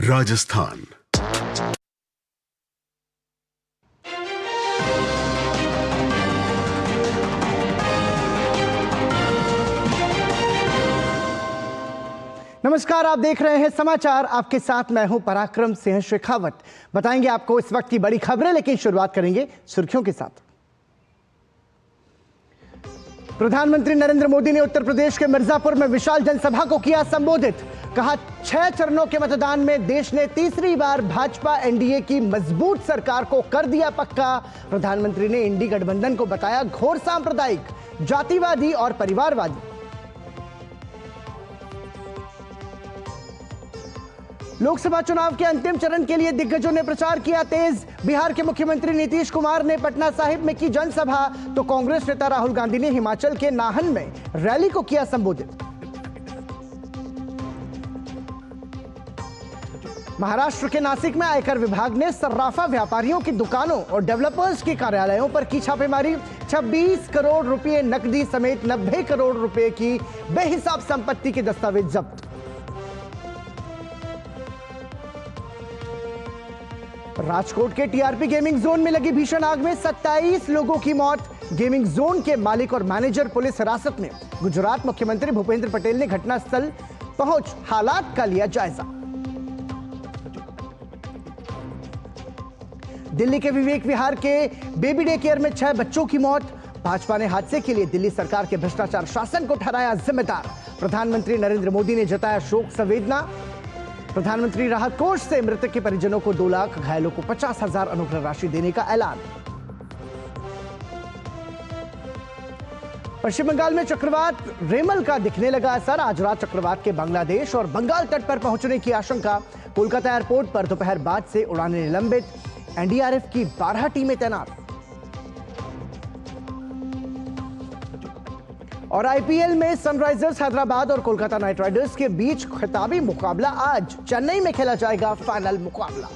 राजस्थान। नमस्कार, आप देख रहे हैं समाचार। आपके साथ मैं हूं पराक्रम सिंह शेखावत। बताएंगे आपको इस वक्त की बड़ी खबरें, लेकिन शुरुआत करेंगे सुर्खियों के साथ। प्रधानमंत्री नरेंद्र मोदी ने उत्तर प्रदेश के मिर्जापुर में विशाल जनसभा को किया संबोधित। कहा, 6 चरणों के मतदान में देश ने तीसरी बार भाजपा एनडीए की मजबूत सरकार को कर दिया पक्का। प्रधानमंत्री ने इंडी गठबंधन को बताया घोर सांप्रदायिक, जातिवादी और परिवारवादी। लोकसभा चुनाव के अंतिम चरण के लिए दिग्गजों ने प्रचार किया तेज। बिहार के मुख्यमंत्री नीतीश कुमार ने पटना साहिब में की जनसभा, तो कांग्रेस नेता राहुल गांधी ने हिमाचल के नाहन में रैली को किया संबोधित। महाराष्ट्र के नासिक में आयकर विभाग ने सर्राफा व्यापारियों की दुकानों और डेवलपर्स के कार्यालयों पर की छापेमारी। 26 करोड़ रुपए नकदी समेत 90 करोड़ रुपए की बेहिसाब संपत्ति के दस्तावेज जब्त। राजकोट के टीआरपी गेमिंग जोन में लगी भीषण आग में 27 लोगों की मौत। गेमिंग जोन के मालिक और मैनेजर पुलिस हिरासत में। गुजरात मुख्यमंत्री भूपेंद्र पटेल ने घटनास्थल पहुंच हालात का लिया जायजा। दिल्ली के विवेक विहार के बेबी डे केयर में 6 बच्चों की मौत। भाजपा ने हादसे के लिए दिल्ली सरकार के भ्रष्टाचार शासन को ठहराया जिम्मेदार। प्रधानमंत्री नरेंद्र मोदी ने जताया शोक संवेदना। प्रधानमंत्री राहत कोष से मृतक के परिजनों को 2 लाख, घायलों को 50,000 अनुग्रह राशि देने का ऐलान। पश्चिम बंगाल में चक्रवात रेमल का दिखने लगा असर। आज रात चक्रवात के बांग्लादेश और बंगाल तट पर पहुंचने की आशंका। कोलकाता एयरपोर्ट पर दोपहर बाद से उड़ानें निलंबित। एनडीआरएफ की 12 टीमें तैनात। और आईपीएल में सनराइजर्स हैदराबाद और कोलकाता नाइट राइडर्स के बीच खिताबी मुकाबला आज चेन्नई में खेला जाएगा फाइनल मुकाबला।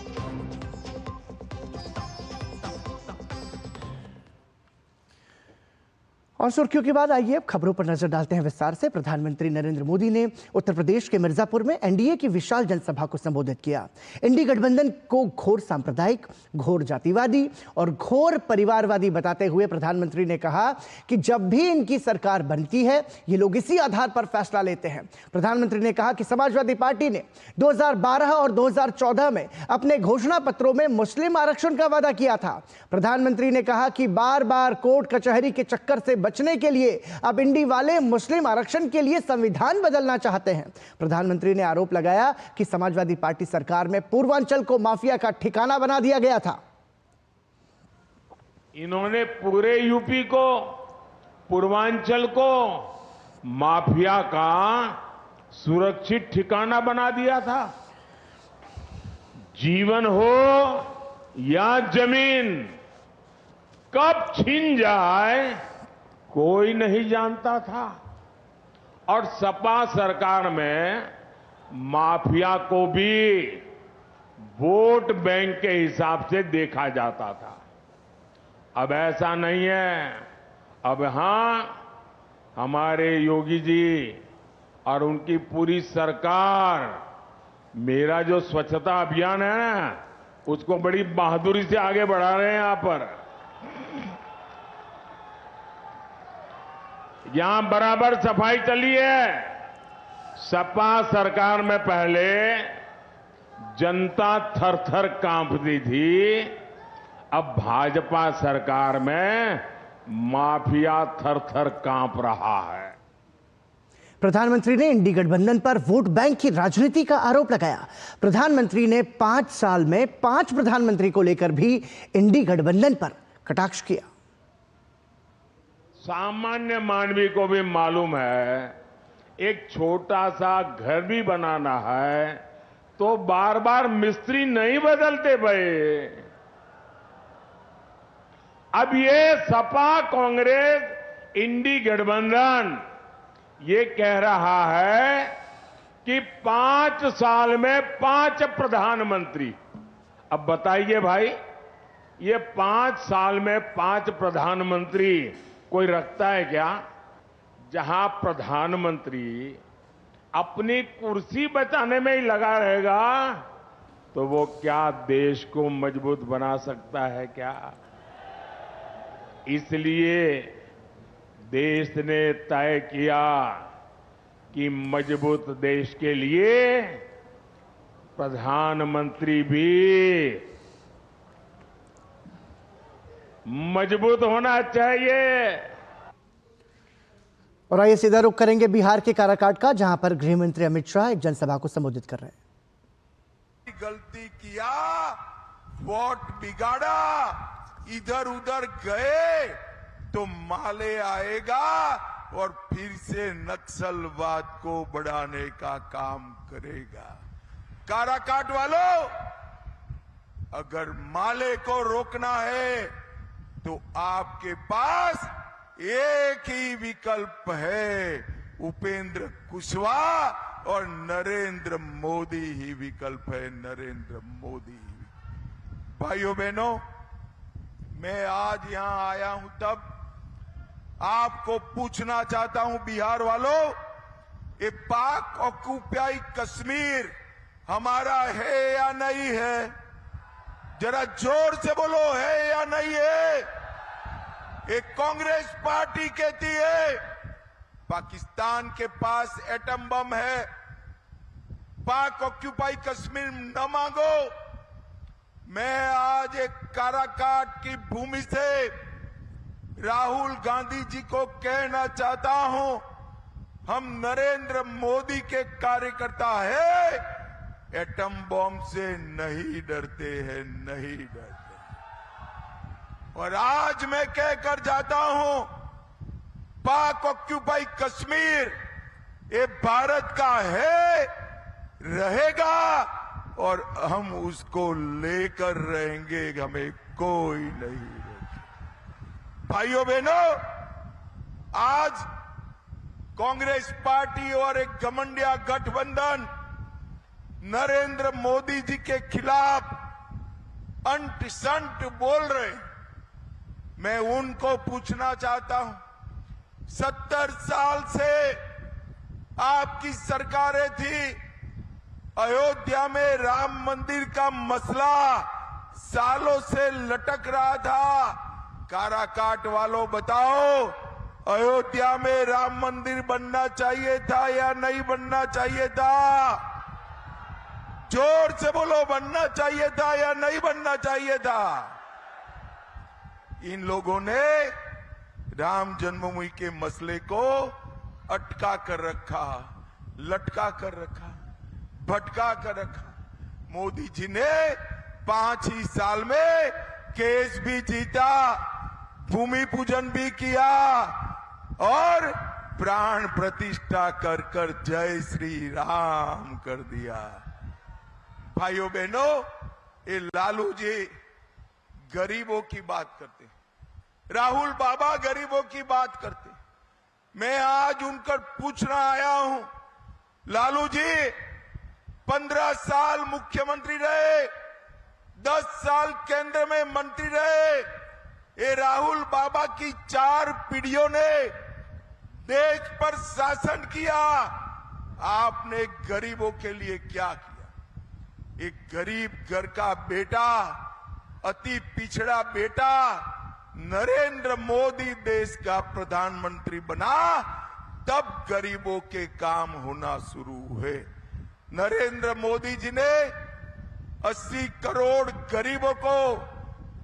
और सुर्खियों के बाद आइए अब खबरों पर नजर डालते हैं विस्तार से। प्रधानमंत्री नरेंद्र मोदी ने उत्तर प्रदेश के मिर्जापुर में एनडीए की विशाल जनसभा को संबोधित किया। इंडी गठबंधन को घोर सांप्रदायिक, घोर जातिवादी और घोर परिवारवादी बताते हुए प्रधानमंत्री ने कहा कि जब भी इनकी सरकार बनती है, ये लोग इसी आधार पर फैसला लेते हैं। प्रधानमंत्री ने कहा कि समाजवादी पार्टी ने 2012 और 2014 में अपने घोषणा पत्रों में मुस्लिम आरक्षण का वादा किया था। प्रधानमंत्री ने कहा कि बार बार कोर्ट कचहरी के चक्कर से बचने के लिए अब इंडी वाले मुस्लिम आरक्षण के लिए संविधान बदलना चाहते हैं। प्रधानमंत्री ने आरोप लगाया कि समाजवादी पार्टी सरकार में पूर्वांचल को माफिया का ठिकाना बना दिया गया था। इन्होंने पूरे यूपी को, पूर्वांचल को माफिया का सुरक्षित ठिकाना बना दिया था। जीवन हो या जमीन, कब छीन जाए कोई नहीं जानता था। और सपा सरकार में माफिया को भी वोट बैंक के हिसाब से देखा जाता था। अब ऐसा नहीं है। अब हां, हमारे योगी जी और उनकी पूरी सरकार मेरा जो स्वच्छता अभियान है ना, उसको बड़ी बहादुरी से आगे बढ़ा रहे हैं। यहां पर यहां बराबर सफाई चली है। सपा सरकार में पहले जनता थर-थर कांपती थी, अब भाजपा सरकार में माफिया थर-थर कांप रहा है। प्रधानमंत्री ने इंडी गठबंधन पर वोट बैंक की राजनीति का आरोप लगाया। प्रधानमंत्री ने 5 साल में 5 प्रधानमंत्री को लेकर भी इंडी गठबंधन पर कटाक्ष किया। सामान्य मानवी को भी मालूम है, एक छोटा सा घर भी बनाना है तो बार बार मिस्त्री नहीं बदलते भाई। अब ये सपा कांग्रेस इंडी गठबंधन ये कह रहा है कि 5 साल में 5 प्रधानमंत्री। अब बताइए भाई, ये 5 साल में 5 प्रधानमंत्री कोई रखता है क्या? जहां प्रधानमंत्री अपनी कुर्सी बचाने में ही लगा रहेगा, तो वो क्या देश को मजबूत बना सकता है क्या? इसलिए देश ने तय किया कि मजबूत देश के लिए प्रधानमंत्री भी मजबूत होना चाहिए। और आइए सीधा रुख करेंगे बिहार के काराकाट का, जहां पर गृह मंत्री अमित शाह एक जनसभा को संबोधित कर रहे हैं। गलती किया, वोट बिगाड़ा, इधर उधर गए तो माले आएगा और फिर से नक्सलवाद को बढ़ाने का काम करेगा। काराकाट वालों, अगर माले को रोकना है तो आपके पास एक ही विकल्प है, उपेंद्र कुशवाहा और नरेंद्र मोदी ही विकल्प है, नरेंद्र मोदी। भाइयों बहनों, मैं आज यहां आया हूं तब आपको पूछना चाहता हूं, बिहार वालों, ये पाक ऑक्युपाई कश्मीर हमारा है या नहीं है? जरा जोर से बोलो, है या नहीं है? एक कांग्रेस पार्टी कहती है पाकिस्तान के पास एटम बम है, पाक ऑक्युपाई कश्मीर न मांगो। मैं आज एक काराकाट की भूमि से राहुल गांधी जी को कहना चाहता हूं, हम नरेंद्र मोदी के कार्यकर्ता है, एटम बम से नहीं डरते हैं, नहीं डरते। और आज मैं कहकर जाता हूं, पाक ऑक्युपाई कश्मीर ये भारत का है, रहेगा और हम उसको लेकर रहेंगे, हमें कोई नहीं रोके। भाइयों बहनों, आज कांग्रेस पार्टी और एक घमंडिया गठबंधन नरेंद्र मोदी जी के खिलाफ अंट संट बोल रहे हैं। मैं उनको पूछना चाहता हूं, 70 साल से आपकी सरकारें थी, अयोध्या में राम मंदिर का मसला सालों से लटक रहा था। काराकाट वालों बताओ, अयोध्या में राम मंदिर बनना चाहिए था या नहीं बनना चाहिए था? जोर से बोलो, बनना चाहिए था या नहीं बनना चाहिए था? इन लोगों ने राम जन्मभूमि के मसले को अटका कर रखा, लटका कर रखा, भटका कर रखा। मोदी जी ने 5 ही साल में केस भी जीता, भूमि पूजन भी किया और प्राण प्रतिष्ठा कर कर जय श्री राम कर दिया। भाइयों बहनों, ये लालू जी गरीबों की बात करते, राहुल बाबा गरीबों की बात करते। मैं आज उनकर पूछना आया हूं, लालू जी 15 साल मुख्यमंत्री रहे, 10 साल केंद्र में मंत्री रहे, ये राहुल बाबा की 4 पीढ़ियों ने देश पर शासन किया, आपने गरीबों के लिए क्या किया? एक गरीब घर का बेटा, अति पिछड़ा बेटा नरेंद्र मोदी देश का प्रधानमंत्री बना, तब गरीबों के काम होना शुरू हुए। नरेंद्र मोदी जी ने 80 करोड़ गरीबों को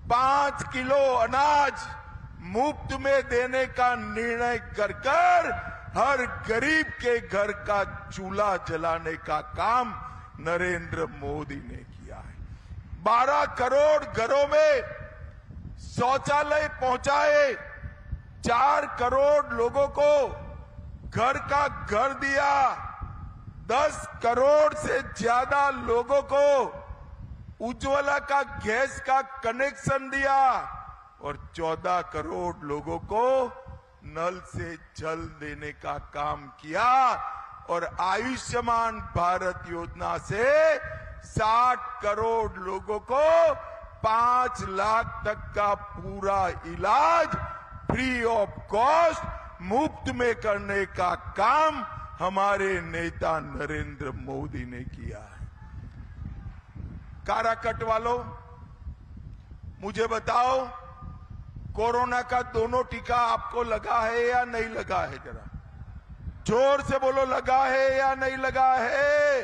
5 किलो अनाज मुफ्त में देने का निर्णय कर कर हर गरीब के घर का चूल्हा जलाने का काम नरेंद्र मोदी ने किया है। 12 करोड़ घरों में शौचालय पहुंचाए, 4 करोड़ लोगों को घर का घर दिया, 10 करोड़ से ज्यादा लोगों को उज्ज्वला का गैस का कनेक्शन दिया और 14 करोड़ लोगों को नल से जल देने का काम किया। और आयुष्मान भारत योजना से 60 करोड़ लोगों को 5 लाख तक का पूरा इलाज फ्री ऑफ कॉस्ट मुफ्त में करने का काम हमारे नेता नरेंद्र मोदी ने किया है। काराकट वालों, मुझे बताओ, कोरोना का दोनों टीका आपको लगा है या नहीं लगा है? जरा जोर से बोलो, लगा है या नहीं लगा है?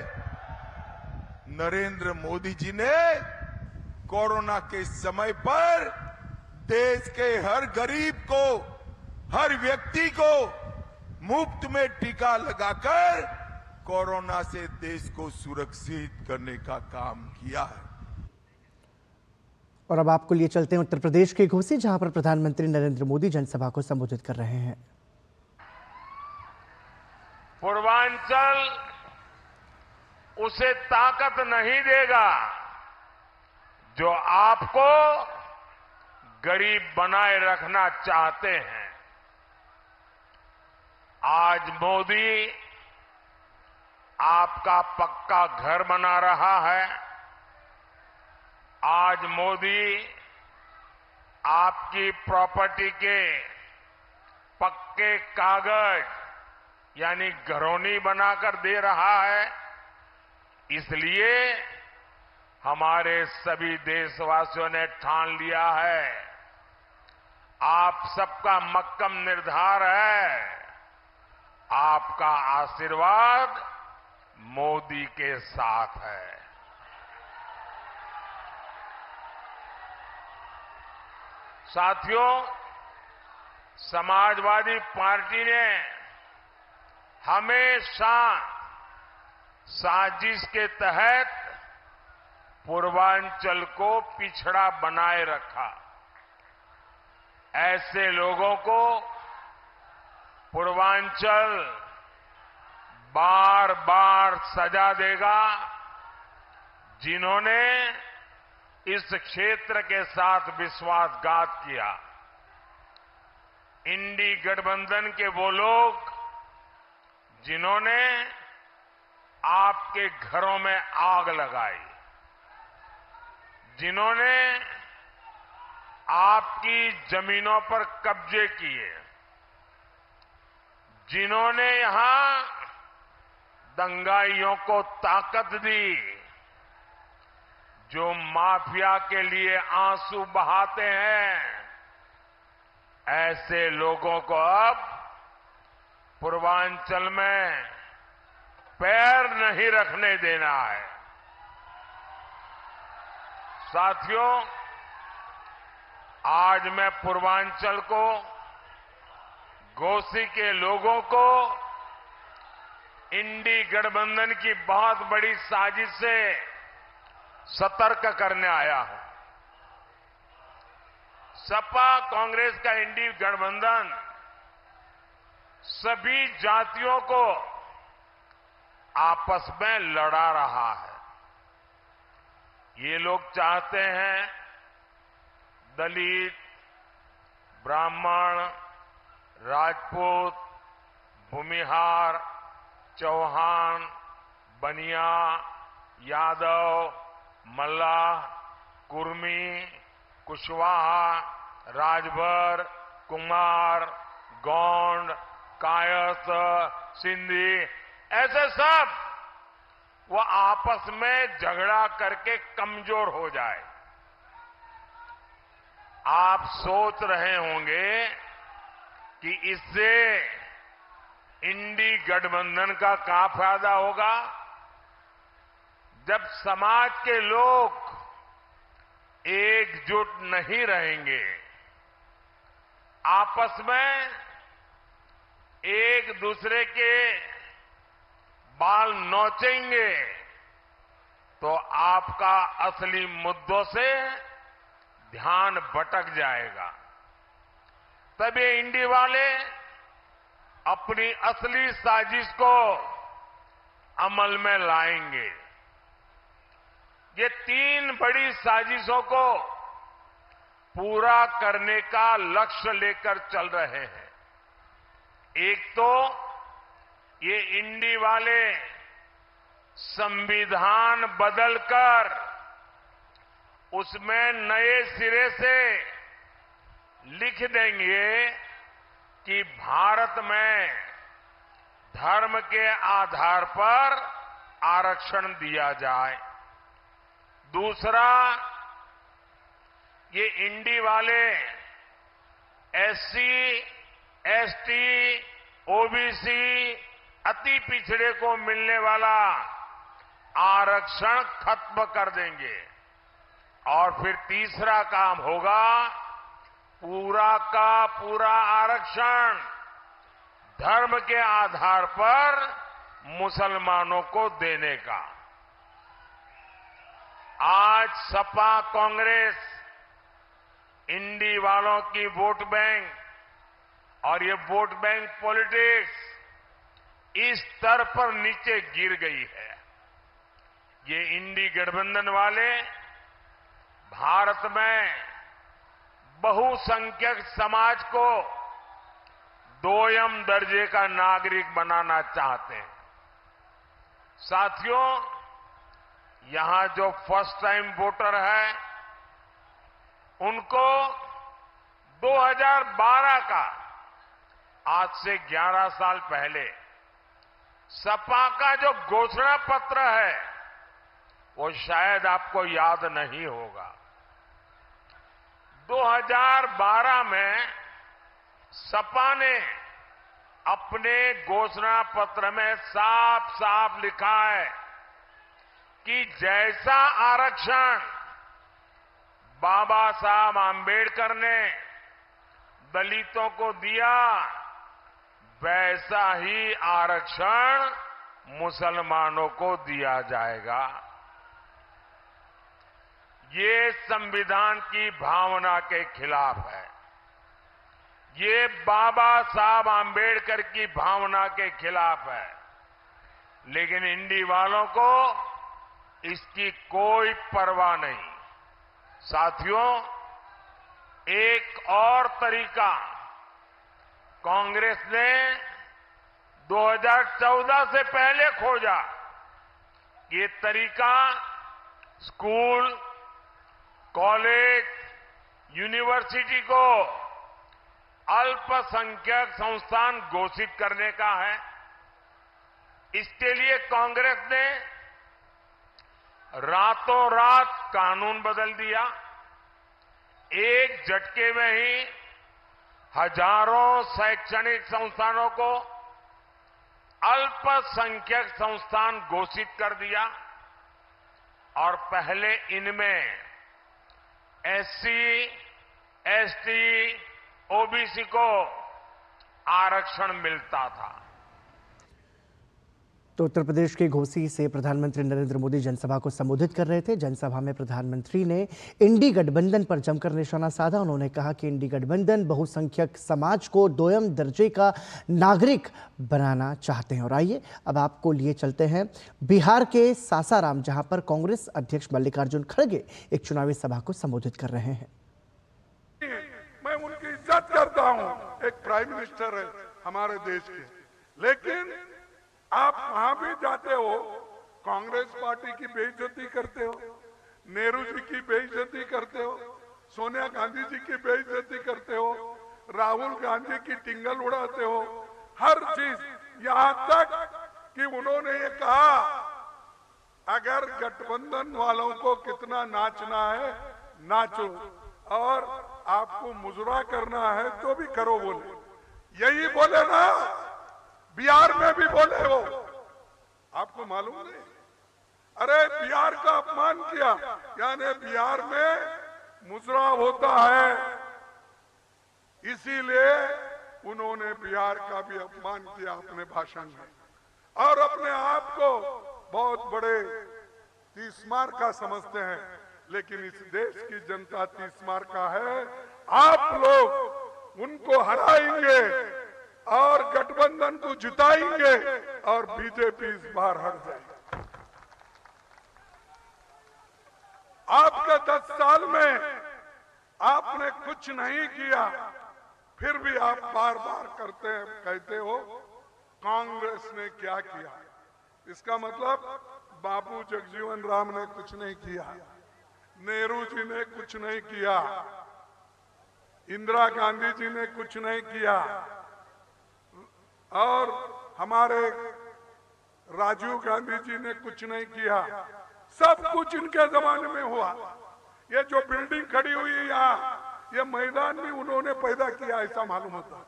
नरेंद्र मोदी जी ने कोरोना के समय पर देश के हर गरीब को, हर व्यक्ति को मुफ्त में टीका लगाकर कोरोना से देश को सुरक्षित करने का काम किया है। और अब आपको लिए चलते हैं उत्तर प्रदेश के घोसी, जहां पर प्रधानमंत्री नरेंद्र मोदी जनसभा को संबोधित कर रहे हैं। पूर्वांचल उसे ताकत नहीं देगा जो आपको गरीब बनाए रखना चाहते हैं। आज मोदी आपका पक्का घर बना रहा है। आज मोदी आपकी प्रॉपर्टी के पक्के कागज यानी घरौनी बनाकर दे रहा है। इसलिए हमारे सभी देशवासियों ने ठान लिया है, आप सबका मक्कम निर्धार है, आपका आशीर्वाद मोदी के साथ है। साथियों, समाजवादी पार्टी ने हमेशा साजिश के तहत पूर्वांचल को पिछड़ा बनाए रखा। ऐसे लोगों को पूर्वांचल बार बार सजा देगा जिन्होंने इस क्षेत्र के साथ विश्वासघात किया। इंडी गठबंधन के वो लोग जिन्होंने आपके घरों में आग लगाई, जिन्होंने आपकी जमीनों पर कब्जे किए, जिन्होंने यहां दंगाइयों को ताकत दी, जो माफिया के लिए आंसू बहाते हैं, ऐसे लोगों को अब पूर्वांचल में पैर नहीं रखने देना है। साथियों, आज मैं पूर्वांचल को, घोसी के लोगों को इंडी गठबंधन की बहुत बड़ी साजिश से सतर्क करने आया हूं। सपा कांग्रेस का इंडी गठबंधन सभी जातियों को आपस में लड़ा रहा है। ये लोग चाहते हैं दलित, ब्राह्मण, राजपूत, भूमिहार, चौहान, बनिया, यादव, मल्लाह, कुर्मी, कुशवाहा, राजभर, कुमार, गौंड, कायस्थ, सिंधी, ऐसे सब वो आपस में झगड़ा करके कमजोर हो जाए। आप सोच रहे होंगे कि इससे इंडी गठबंधन का क्या फायदा होगा। जब समाज के लोग एकजुट नहीं रहेंगे, आपस में एक दूसरे के बाल नोचेंगे, तो आपका असली मुद्दों से ध्यान भटक जाएगा। तब ये इंडी वाले अपनी असली साजिश को अमल में लाएंगे। ये 3 बड़ी साजिशों को पूरा करने का लक्ष्य लेकर चल रहे हैं। एक तो ये इंडी वाले संविधान बदलकर उसमें नए सिरे से लिख देंगे कि भारत में धर्म के आधार पर आरक्षण दिया जाए। दूसरा, ये इंडी वाले एससी, एसटी, ओबीसी, अति पिछड़े को मिलने वाला आरक्षण खत्म कर देंगे। और फिर तीसरा काम होगा, पूरा का पूरा आरक्षण धर्म के आधार पर मुसलमानों को देने का। आज सपा कांग्रेस इंडी वालों की वोट बैंक और ये वोट बैंक पॉलिटिक्स इस स्तर पर नीचे गिर गई है। ये इंडी गठबंधन वाले भारत में बहुसंख्यक समाज को दोयम दर्जे का नागरिक बनाना चाहते हैं। साथियों, यहां जो फर्स्ट टाइम वोटर है, उनको 2012 का, आज से 11 साल पहले सपा का जो घोषणा पत्र है, वो शायद आपको याद नहीं होगा। 2012 में सपा ने अपने घोषणा पत्र में साफ साफ लिखा है कि जैसा आरक्षण बाबा साहब आंबेडकर ने दलितों को दिया, वैसा ही आरक्षण मुसलमानों को दिया जाएगा। ये संविधान की भावना के खिलाफ है। ये बाबा साहब आंबेडकर की भावना के खिलाफ है। लेकिन इंडी वालों को इसकी कोई परवाह नहीं। साथियों, एक और तरीका कांग्रेस ने 2014 से पहले खोजा। ये तरीका स्कूल, कॉलेज, यूनिवर्सिटी को अल्पसंख्यक संस्थान घोषित करने का है। इसके लिए कांग्रेस ने रातों रात कानून बदल दिया। एक झटके में ही हजारों शैक्षणिक संस्थानों को अल्पसंख्यक संस्थान घोषित कर दिया और पहले इनमें एससी, एसटी, ओबीसी को आरक्षण मिलता था। तो उत्तर प्रदेश के घोसी से प्रधानमंत्री नरेंद्र मोदी जनसभा को संबोधित कर रहे थे। जनसभा में प्रधानमंत्री ने इंडी गठबंधन पर जमकर निशाना साधा। उन्होंने कहा कि इंडी गठबंधन बहुसंख्यक समाज को दोयम दर्जे का नागरिक बनाना चाहते हैं। और आइए अब आपको लिए चलते हैं बिहार के सासाराम, जहां पर कांग्रेस अध्यक्ष मल्लिकार्जुन खड़गे एक चुनावी सभा को संबोधित कर रहे हैं। मैं उनकी इज्जत करता हूं, एक प्राइम मिनिस्टर है हमारे देश के, लेकिन आप वहां भी जाते हो, कांग्रेस पार्टी की बेइज्जती करते हो, नेहरू जी की बेइज्जती करते हो, सोनिया गांधी जी की बेइज्जती करते हो, राहुल गांधी की टिंगल उड़ाते हो, हर चीज। यहां तक कि उन्होंने ये कहा अगर गठबंधन वालों को कितना नाचना है नाचो, और आपको मुजरा करना है तो भी करो, बोले। यही बोले ना, बिहार में भी बोले हो, आपको मालूम नहीं? अरे बिहार का अपमान किया, यानी बिहार में मुजरा होता है, इसीलिए उन्होंने बिहार का भी अपमान किया अपने भाषण में, और अपने आप को बहुत बड़े तीसमार का समझते हैं। लेकिन इस देश की जनता तीसमार का है। आप लोग उनको हराएंगे और गठबंधन को जिताएंगे और बीजेपी इस बार हट जाएगी। आपके 10 साल में आपने कुछ नहीं किया, फिर भी आप बार बार कहते हो कांग्रेस ने क्या किया। इसका मतलब बाबू जगजीवन राम ने कुछ नहीं किया, नेहरू जी ने कुछ नहीं किया, इंदिरा गांधी जी ने कुछ नहीं किया, और हमारे राजीव गांधी जी ने कुछ नहीं किया। सब कुछ इनके जमाने में हुआ। ये जो बिल्डिंग खड़ी हुई है यहाँ, ये मैदान भी उन्होंने पैदा किया ऐसा मालूम होता।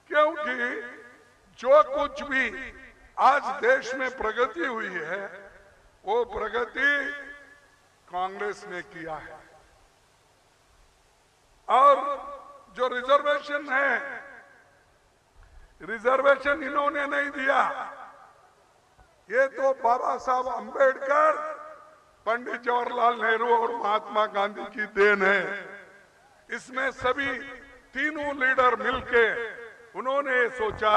क्योंकि जो कुछ भी आज देश में प्रगति हुई है वो प्रगति कांग्रेस ने किया है। और जो रिजर्वेशन है, रिजर्वेशन इन्होंने नहीं दिया, ये तो बाबा साहब अंबेडकर, पंडित जवाहरलाल नेहरू और महात्मा गांधी की देन है। इसमें सभी तीनों लीडर मिलके उन्होंने सोचा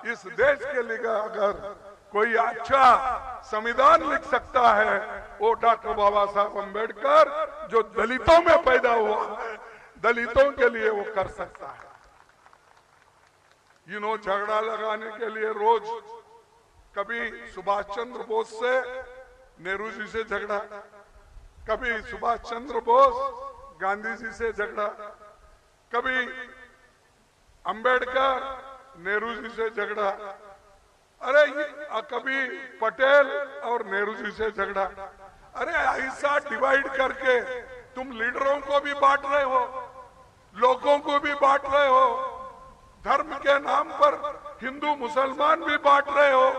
इस देश के लिए अगर कोई अच्छा संविधान लिख सकता है वो डॉक्टर बाबा साहब अंबेडकर, जो दलितों में पैदा हुआ है, दलितों के लिए वो कर सकता है। इन्हों झगड़ा लगाने के लिए रोज कभी सुभाष चंद्र बोस से नेहरू जी से झगड़ा, कभी सुभाष चंद्र बोस गांधी जी से झगड़ा, कभी अंबेडकर नेहरू जी से झगड़ा, अरे कभी पटेल और नेहरू जी से झगड़ा। अरे ऐसा डिवाइड करके तुम लीडरों को भी बांट रहे हो, लोगों को भी बांट रहे हो, धर्म के नाम पर हिंदू मुसलमान भी बांट रहे हो।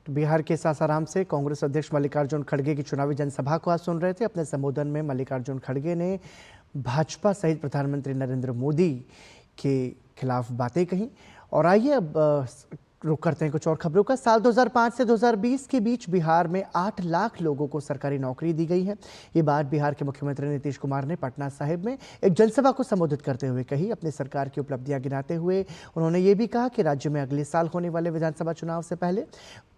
बिहार के सासाराम से कांग्रेस अध्यक्ष मल्लिकार्जुन खड़गे की चुनावी जनसभा को आज सुन रहे थे। अपने संबोधन में मल्लिकार्जुन खड़गे ने भाजपा सहित प्रधानमंत्री नरेंद्र मोदी के खिलाफ बातें कही। और आइए अब रुक करते हैं कुछ और खबरों का। साल 2005 से 2020 के बीच बिहार में 8 लाख लोगों को सरकारी नौकरी दी गई है। ये बात बिहार के मुख्यमंत्री नीतीश कुमार ने पटना साहिब में एक जनसभा को संबोधित करते हुए कही। अपनी सरकार की उपलब्धियां गिनाते हुए उन्होंने ये भी कहा कि राज्य में अगले साल होने वाले विधानसभा चुनाव से पहले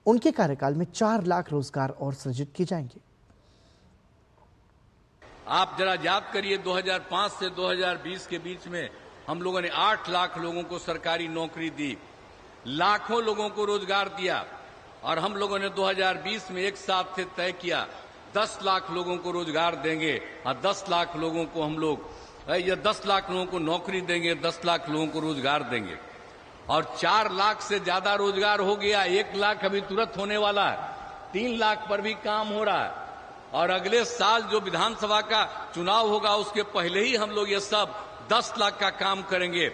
उनके कार्यकाल में 4 लाख रोजगार और सृजित किए जाएंगे। आप जरा याद करिए, 2005 से 2020 के बीच में हम लोगों ने 8 लाख लोगों को सरकारी नौकरी दी, लाखों लोगों को रोजगार दिया। और हम लोगों ने 2020 में एक साथ से तय किया 10 लाख लोगों को रोजगार देंगे और 10 लाख लोगों को हम लोग 10 लाख लोगों को नौकरी देंगे, 10 लाख लोगों को रोजगार देंगे। और 4 लाख से ज्यादा रोजगार हो गया, 1 लाख अभी तुरंत होने वाला है, 3 लाख पर भी काम हो रहा है। और अगले साल जो विधानसभा का चुनाव होगा उसके पहले ही हम लोग ये सब 10 लाख का काम करेंगे।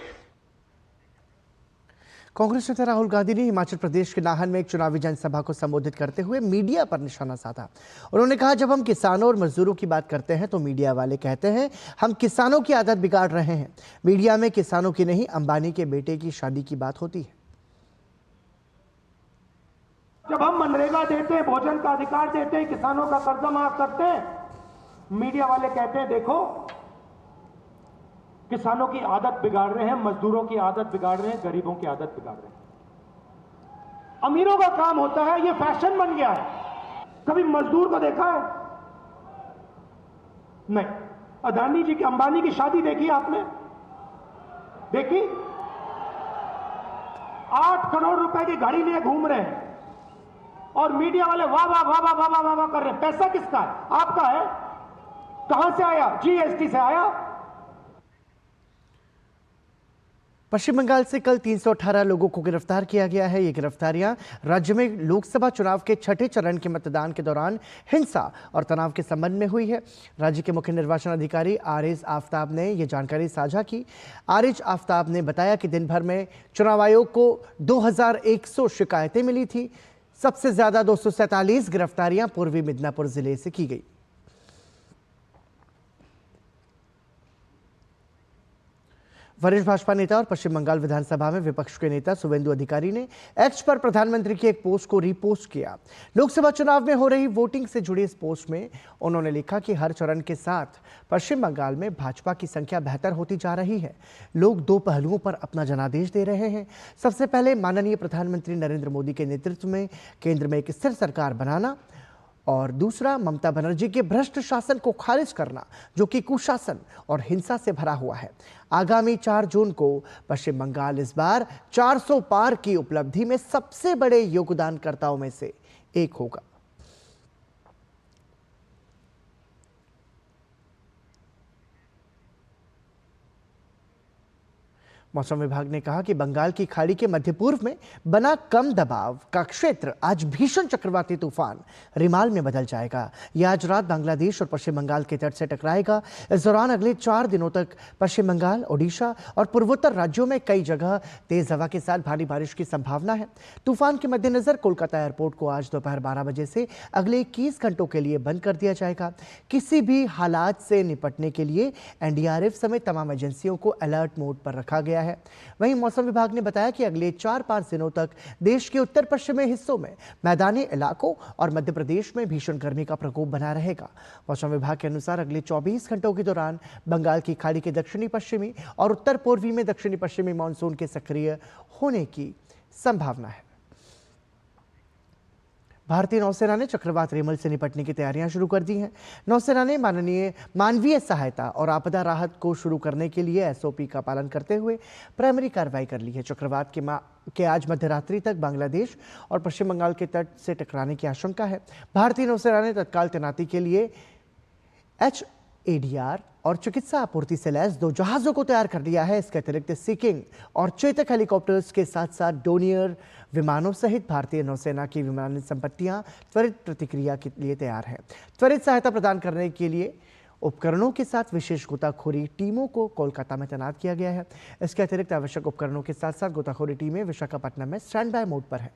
कांग्रेस नेता राहुल गांधी ने हिमाचल प्रदेश के नाहन में एक चुनावी जनसभा को संबोधित करते हुए मीडिया पर निशाना साधा। उन्होंने कहा, जब हम किसानों और मजदूरों की बात करते हैं तो मीडिया वाले कहते हैं हम किसानों की आदत बिगाड़ रहे हैं। मीडिया में किसानों की नहीं, अंबानी के बेटे की शादी की बात होती है। जब हम मनरेगा देते हैं, भोजन का अधिकार देते हैं, किसानों का कर्जा माफ करते हैं, मीडिया वाले कहते हैं देखो किसानों की आदत बिगाड़ रहे हैं, मजदूरों की आदत बिगाड़ रहे हैं, गरीबों की आदत बिगाड़ रहे हैं। अमीरों का काम होता है, ये फैशन बन गया है। कभी मजदूर को देखा है? नहीं। अदानी जी की, अंबानी की शादी देखी आपने? देखी? 8 करोड़ रुपए की गाड़ी लिए घूम रहे हैं और मीडिया वाले वाह वाह वाह वाह वाह वाह वाह कर रहे हैं। पैसा किसका है? आपका है। कहां से आया? जीएसटी से आया। पश्चिम बंगाल से कल 318 लोगों को गिरफ्तार किया गया है। ये गिरफ्तारियां राज्य में लोकसभा चुनाव के 6ठे चरण के मतदान के दौरान हिंसा और तनाव के संबंध में हुई है। राज्य के मुख्य निर्वाचन अधिकारी आरिज आफ्ताब ने यह जानकारी साझा की। आरिज आफ्ताब ने बताया कि दिन भर में चुनाव आयोग को 2100 शिकायतें मिली थी। सबसे ज्यादा 247 गिरफ्तारियां पूर्वी मिदनापुर जिले से की गई। वरिष्ठ भाजपा नेता और पश्चिम बंगाल विधानसभा में विपक्ष के नेता शुवेंदु अधिकारी ने एक्स पर प्रधानमंत्री की एक पोस्ट को रीपोस्ट किया। लोकसभा चुनाव में हो रही वोटिंग से जुड़ी इस पोस्ट में उन्होंने लिखा कि हर चरण के साथ पश्चिम बंगाल में भाजपा की संख्या बेहतर होती जा रही है। लोग 2 पहलुओं पर अपना जनादेश दे रहे हैं। सबसे पहले माननीय प्रधानमंत्री नरेंद्र मोदी के नेतृत्व में केंद्र में एक स्थिर सरकार बनाना और दूसरा ममता बनर्जी के भ्रष्ट शासन को खारिज करना, जो कि कुशासन और हिंसा से भरा हुआ है। आगामी 4 जून को पश्चिम बंगाल इस बार 400 पार की उपलब्धि में सबसे बड़े योगदानकर्ताओं में से एक होगा। मौसम विभाग ने कहा कि बंगाल की खाड़ी के मध्य पूर्व में बना कम दबाव का क्षेत्र आज भीषण चक्रवाती तूफान रिमाल में बदल जाएगा। यह आज रात बांग्लादेश और पश्चिम बंगाल के तट से टकराएगा। इस दौरान अगले 4 दिनों तक पश्चिम बंगाल, ओडिशा और पूर्वोत्तर राज्यों में कई जगह तेज हवा के साथ भारी बारिश की संभावना है। तूफान के मद्देनजर कोलकाता एयरपोर्ट को आज दोपहर 12 बजे से अगले 21 घंटों के लिए बंद कर दिया जाएगा। किसी भी हालात से निपटने के लिए एनडीआरएफ समेत तमाम एजेंसियों को अलर्ट मोड पर रखा गया है। वहीं मौसम विभाग ने बताया कि अगले 4-5 दिनों तक देश के उत्तर पश्चिमी हिस्सों में, मैदानी इलाकों और मध्य प्रदेश में भीषण गर्मी का प्रकोप बना रहेगा। मौसम विभाग के अनुसार अगले 24 घंटों के दौरान बंगाल की खाड़ी के दक्षिणी पश्चिमी और उत्तर पूर्वी में दक्षिणी पश्चिमी मानसून के सक्रिय होने की संभावना है। भारतीय नौसेना ने चक्रवात रेमल से निपटने की तैयारियां शुरू कर दी हैं। नौसेना ने मानवीय सहायता और आपदा राहत को शुरू करने के लिए एसओपी का पालन करते हुए प्राइमरी कार्रवाई कर ली है। चक्रवात के आज मध्यरात्रि तक बांग्लादेश और पश्चिम बंगाल के तट से टकराने की आशंका है। भारतीय नौसेना ने तत्काल तैनाती के लिए HADR और चिकित्सा आपूर्ति से लैस 2 जहाजों को तैयार कर लिया है। इसके अतिरिक्त सी किंग और चेतक हेलीकॉप्टर्स के साथ साथ डोनियर विमानों सहित भारतीय नौसेना की विमानन संपत्तियां त्वरित प्रतिक्रिया के लिए तैयार है। त्वरित सहायता प्रदान करने के लिए उपकरणों के साथ विशेष गोताखोरी टीमों को कोलकाता में तैनात किया गया है। इसके अतिरिक्त आवश्यक उपकरणों के साथ साथ गोताखोरी टीमें विशाखापट्टनम में स्टैंड बाय मोड पर है।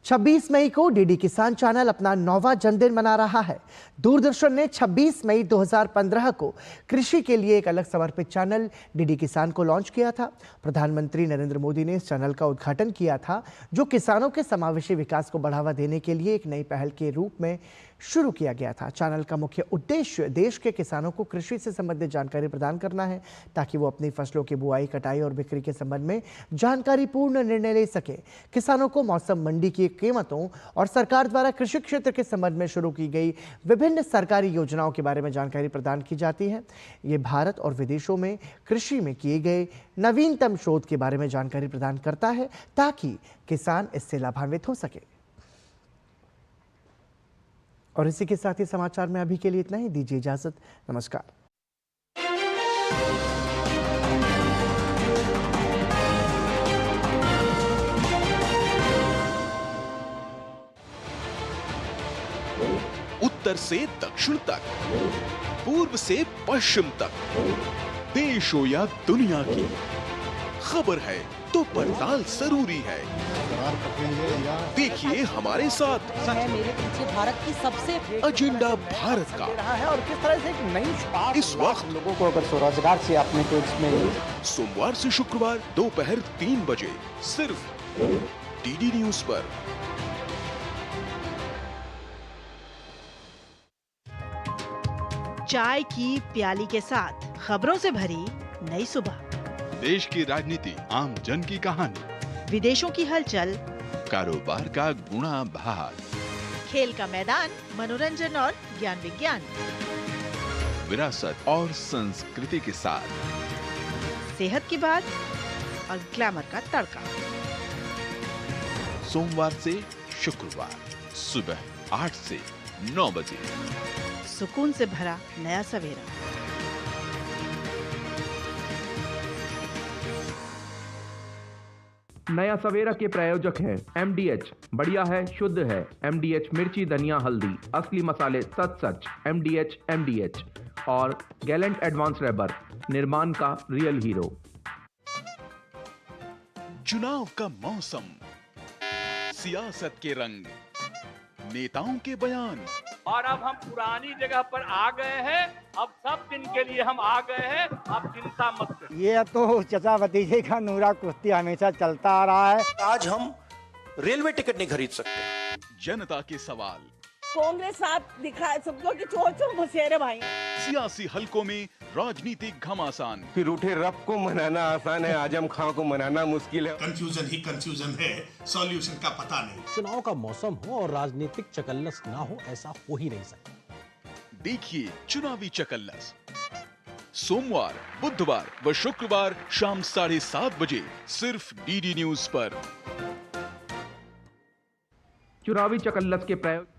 26 मई को डीडी किसान चैनल अपना 9वां जन्मदिन मना रहा है। दूरदर्शन ने 26 मई 2015 को कृषि के लिए एक अलग समर्पित चैनल डीडी किसान को लॉन्च किया था। प्रधानमंत्री नरेंद्र मोदी ने इस चैनल का उद्घाटन किया था, जो किसानों के समावेशी विकास को बढ़ावा देने के लिए एक नई पहल के रूप में शुरू किया गया था। चैनल का मुख्य उद्देश्य देश के किसानों को कृषि से संबंधित जानकारी प्रदान करना है, ताकि वो अपनी फसलों की बुआई, कटाई और बिक्री के संबंध में जानकारीपूर्ण निर्णय ले सके। किसानों को मौसम, मंडी की कीमतों और सरकार द्वारा कृषि क्षेत्र के संबंध में शुरू की गई विभिन्न सरकारी योजनाओं के बारे में जानकारी प्रदान की जाती है। ये भारत और विदेशों में कृषि में किए गए नवीनतम शोध के बारे में जानकारी प्रदान करता है, ताकि किसान इससे लाभान्वित हो सके। और इसी के साथ ही समाचार में अभी के लिए इतना ही। दीजिए इजाजत। नमस्कार। उत्तर से दक्षिण तक, पूर्व से पश्चिम तक, देश हो या दुनिया की खबर है तो पड़ताल जरूरी है। देखिए हमारे साथ मेरे पीछे भारत की सबसे एजेंडा भारत का है और किस तरह से एक नई इस वक्त लोगों को अगर स्वरोजगार से अपने को इसमें सोमवार से शुक्रवार दोपहर 3 बजे सिर्फ डीडी न्यूज पर। चाय की प्याली के साथ खबरों से भरी नई सुबह, देश की राजनीति, आम जन की कहानी, विदेशों की हलचल, कारोबार का गुणा भाग, खेल का मैदान, मनोरंजन और ज्ञान विज्ञान, विरासत और संस्कृति के साथ सेहत की बात और ग्लैमर का तड़का। सोमवार से शुक्रवार सुबह 8 से 9 बजे। सुकून से भरा नया सवेरा। नया सवेरा के प्रायोजक हैं MDH, बढ़िया है, शुद्ध है। MDH मिर्ची, धनिया, हल्दी, असली मसाले, सच। MDH और गैलेंट एडवांस रबर, निर्माण का रियल हीरो। चुनाव का मौसम, सियासत के रंग, नेताओं के बयान, और अब हम पुरानी जगह पर आ गए हैं। अब सब दिन के लिए हम आ गए हैं, अब चिंता मत करो। ये तो चचा भतीजे का नूरा कुश्ती हमेशा चलता आ रहा है। आज हम रेलवे टिकट नहीं खरीद सकते। जनता के सवाल, कांग्रेस साथ दिखा सबको कि चोर मुसेरे भाई। सियासी हलकों में राजनीतिक घमासान, फिर उठे रब को मनाना आसान है, आजम खां को मनाना मुश्किल है। कंफ्यूजन ही कंफ्यूजन है, सॉल्यूशन का पता नहीं। चुनाव का मौसम हो और राजनीतिक चकल्लस ना हो, ऐसा हो ही नहीं सकता। देखिए चुनावी चकल्लस सोमवार, बुधवार व शुक्रवार शाम 7:30 बजे सिर्फ डीडी न्यूज पर। चुनावी चकल्लस के प्रायोजक